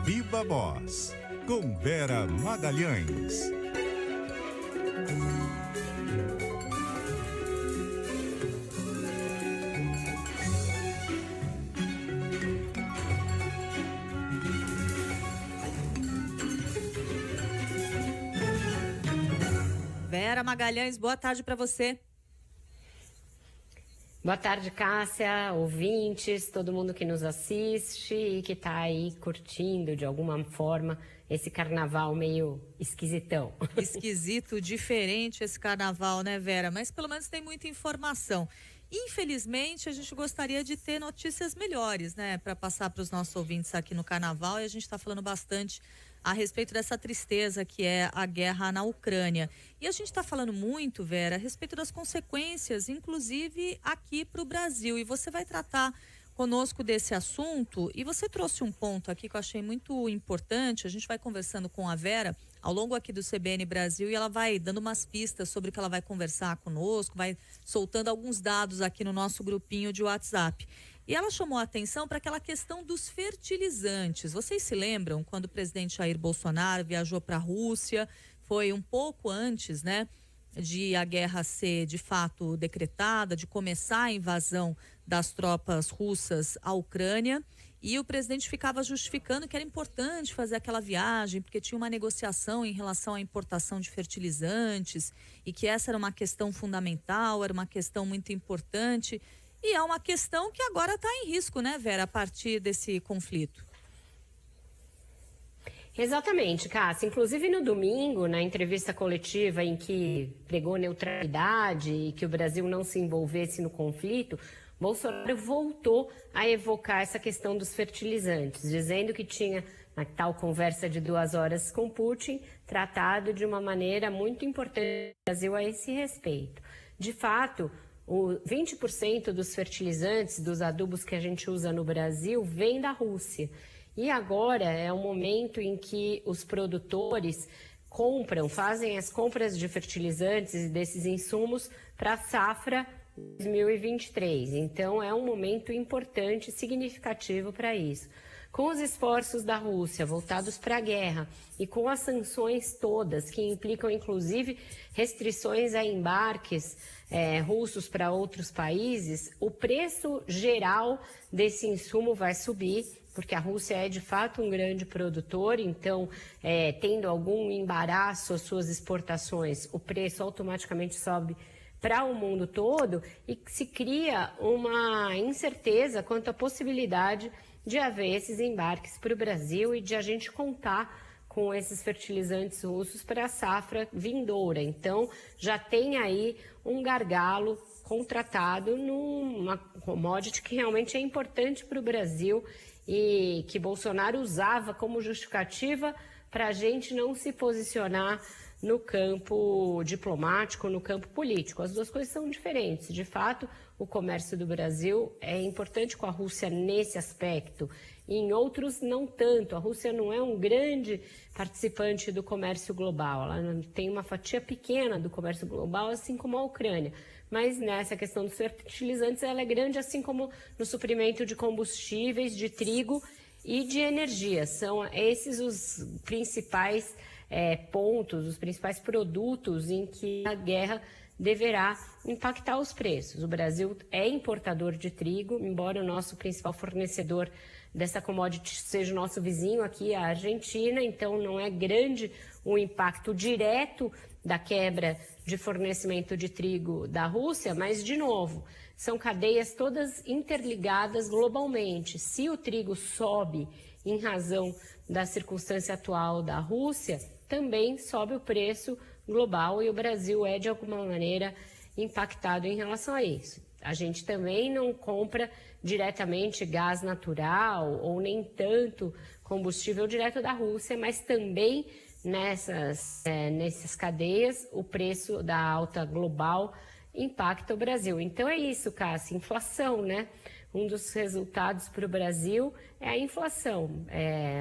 Viva Voz, com Vera Magalhães. Vera Magalhães, boa tarde para você. Boa tarde, Cássia, ouvintes, todo mundo que nos assiste e que está aí curtindo de alguma forma esse carnaval meio esquisitão. Esquisito, diferente esse carnaval, né, Vera? Mas pelo menos tem muita informação. Infelizmente, a gente gostaria de ter notícias melhores, né, para passar para os nossos ouvintes aqui no carnaval, e a gente está falando bastante a respeito dessa tristeza que é a guerra na Ucrânia. E a gente está falando muito, Vera, a respeito das consequências, inclusive aqui para o Brasil. E você vai tratar conosco desse assunto, e você trouxe um ponto aqui que eu achei muito importante. A gente vai conversando com a Vera ao longo aqui do CBN Brasil, e ela vai dando umas pistas sobre o que ela vai conversar conosco, vai soltando alguns dados aqui no nosso grupinho de WhatsApp. E ela chamou a atenção para aquela questão dos fertilizantes. Vocês se lembram quando o presidente Jair Bolsonaro viajou para a Rússia? Foi um pouco antes, né, de a guerra ser de fato decretada, de começar a invasão das tropas russas à Ucrânia. E o presidente ficava justificando que era importante fazer aquela viagem, porque tinha uma negociação em relação à importação de fertilizantes e que essa era uma questão fundamental, era uma questão muito importante. E é uma questão que agora está em risco, né, Vera, a partir desse conflito. Exatamente, Cássia. Inclusive no domingo, na entrevista coletiva em que pregou neutralidade e que o Brasil não se envolvesse no conflito, Bolsonaro voltou a evocar essa questão dos fertilizantes, dizendo que tinha, na tal conversa de 2 horas com Putin, tratado de uma maneira muito importante o Brasil a esse respeito. De fato, 20% dos fertilizantes, dos adubos que a gente usa no Brasil, vem da Rússia. E agora é um momento em que os produtores fazem as compras de fertilizantes e desses insumos para a safra 2023. Então é um momento importante e significativo para isso. Com os esforços da Rússia voltados para a guerra e com as sanções todas, que implicam inclusive restrições a embarques russos para outros países, o preço geral desse insumo vai subir, porque a Rússia é de fato um grande produtor, então tendo algum embaraço às suas exportações, o preço automaticamente sobe para o mundo todo e se cria uma incerteza quanto à possibilidade de haver esses embarques para o Brasil e de a gente contar com esses fertilizantes russos para a safra vindoura. Então, já tem aí um gargalo contratado numa commodity que realmente é importante para o Brasil e que Bolsonaro usava como justificativa para a gente não se posicionar no campo diplomático, no campo político. As duas coisas são diferentes. De fato, o comércio do Brasil é importante com a Rússia nesse aspecto. E em outros, não tanto. A Rússia não é um grande participante do comércio global. Ela tem uma fatia pequena do comércio global, assim como a Ucrânia. Mas nessa questão dos fertilizantes, ela é grande, assim como no suprimento de combustíveis, de trigo e de energia. São esses os principais pontos, os principais produtos em que a guerra deverá impactar os preços. O Brasil é importador de trigo, embora o nosso principal fornecedor dessa commodity seja o nosso vizinho aqui, a Argentina, então não é grande o impacto direto da quebra de fornecimento de trigo da Rússia, mas, de novo, são cadeias todas interligadas globalmente. Se o trigo sobe em razão da circunstância atual da Rússia, também sobe o preço global e o Brasil é, de alguma maneira, impactado em relação a isso. A gente também não compra diretamente gás natural ou nem tanto combustível direto da Rússia, mas também nessas cadeias o preço da alta global impacta o Brasil. Então é isso, Cássia, inflação, né? Um dos resultados para o Brasil é a inflação.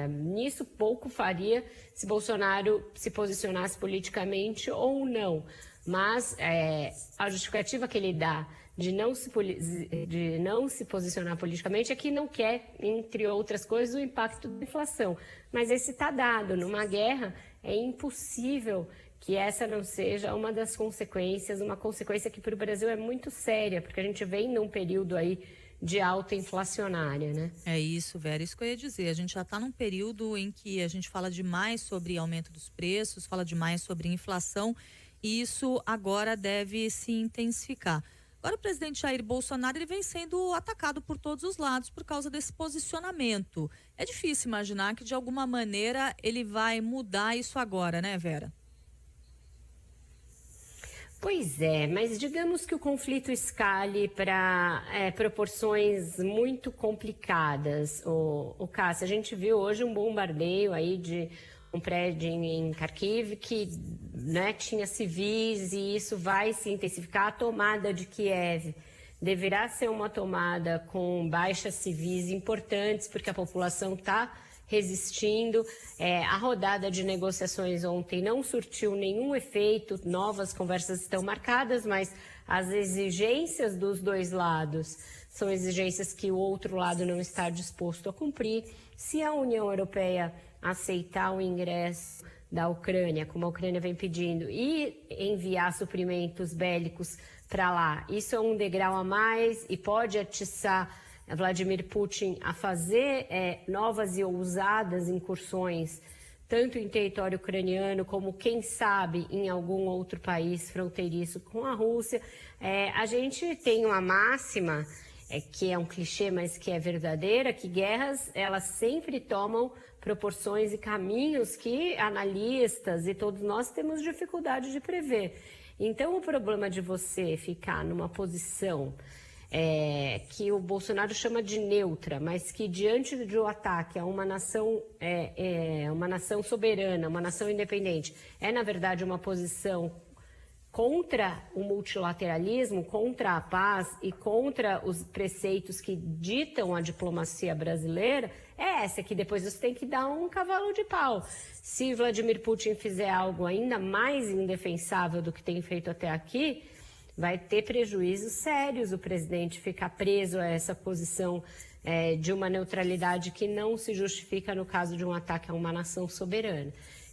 Nisso pouco faria se Bolsonaro se posicionasse politicamente ou não. Mas a justificativa que ele dá de não se posicionar politicamente é que não quer, entre outras coisas, o impacto da inflação. Mas esse está dado. Numa guerra, é impossível que essa não seja uma das consequências, uma consequência que para o Brasil é muito séria, porque a gente vem num período aí de alta inflacionária, né? É isso, Vera, isso que eu ia dizer. A gente já está num período em que a gente fala demais sobre aumento dos preços, fala demais sobre inflação, e isso agora deve se intensificar. Agora, o presidente Jair Bolsonaro ele vem sendo atacado por todos os lados por causa desse posicionamento. É difícil imaginar que, de alguma maneira, ele vai mudar isso agora, né, Vera? Pois é, mas digamos que o conflito escale para proporções muito complicadas. O Cássia, a gente viu hoje um bombardeio aí de um prédio em Kharkiv que, né, tinha civis, e isso vai se intensificar. A tomada de Kiev deverá ser uma tomada com baixas civis importantes, porque a população está resistindo. A rodada de negociações ontem não surtiu nenhum efeito, novas conversas estão marcadas, mas as exigências dos dois lados são exigências que o outro lado não está disposto a cumprir. Se a União Europeia aceitar o ingresso da Ucrânia, como a Ucrânia vem pedindo, e enviar suprimentos bélicos para lá, isso é um degrau a mais e pode atiçar Vladimir Putin a fazer novas e ousadas incursões, tanto em território ucraniano como, quem sabe, em algum outro país fronteiriço com a Rússia. A gente tem uma máxima, que é um clichê, mas que é verdadeira, que guerras elas sempre tomam proporções e caminhos que analistas e todos nós temos dificuldade de prever. Então, o problema de você ficar numa posição que o Bolsonaro chama de neutra, mas que diante de um ataque a uma nação soberana, uma nação independente, na verdade uma posição contra o multilateralismo, contra a paz e contra os preceitos que ditam a diplomacia brasileira, essa que depois você tem que dar um cavalo de pau. Se Vladimir Putin fizer algo ainda mais indefensável do que tem feito até aqui, vai ter prejuízos sérios o presidente ficar preso a essa posição de uma neutralidade que não se justifica no caso de um ataque a uma nação soberana.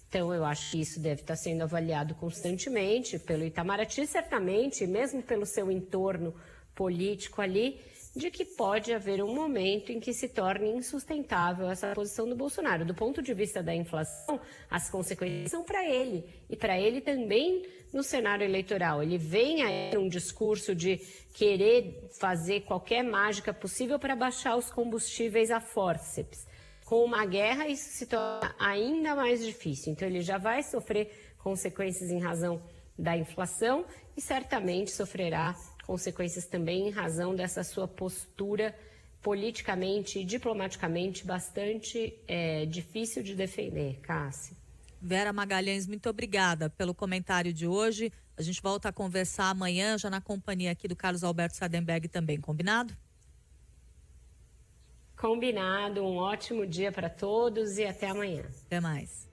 Então, eu acho que isso deve estar sendo avaliado constantemente pelo Itamaraty, certamente, mesmo pelo seu entorno político ali, de que pode haver um momento em que se torne insustentável essa posição do Bolsonaro. Do ponto de vista da inflação, as consequências são para ele, e para ele também no cenário eleitoral. Ele vem aí num discurso de querer fazer qualquer mágica possível para baixar os combustíveis a fórceps. Com uma guerra, isso se torna ainda mais difícil. Então, ele já vai sofrer consequências em razão da inflação e certamente sofrerá consequências também em razão dessa sua postura politicamente e diplomaticamente bastante difícil de defender, Cássia. Vera Magalhães, muito obrigada pelo comentário de hoje. A gente volta a conversar amanhã, já na companhia aqui do Carlos Alberto Sardenberg também, combinado? Combinado, um ótimo dia para todos e até amanhã. Até mais.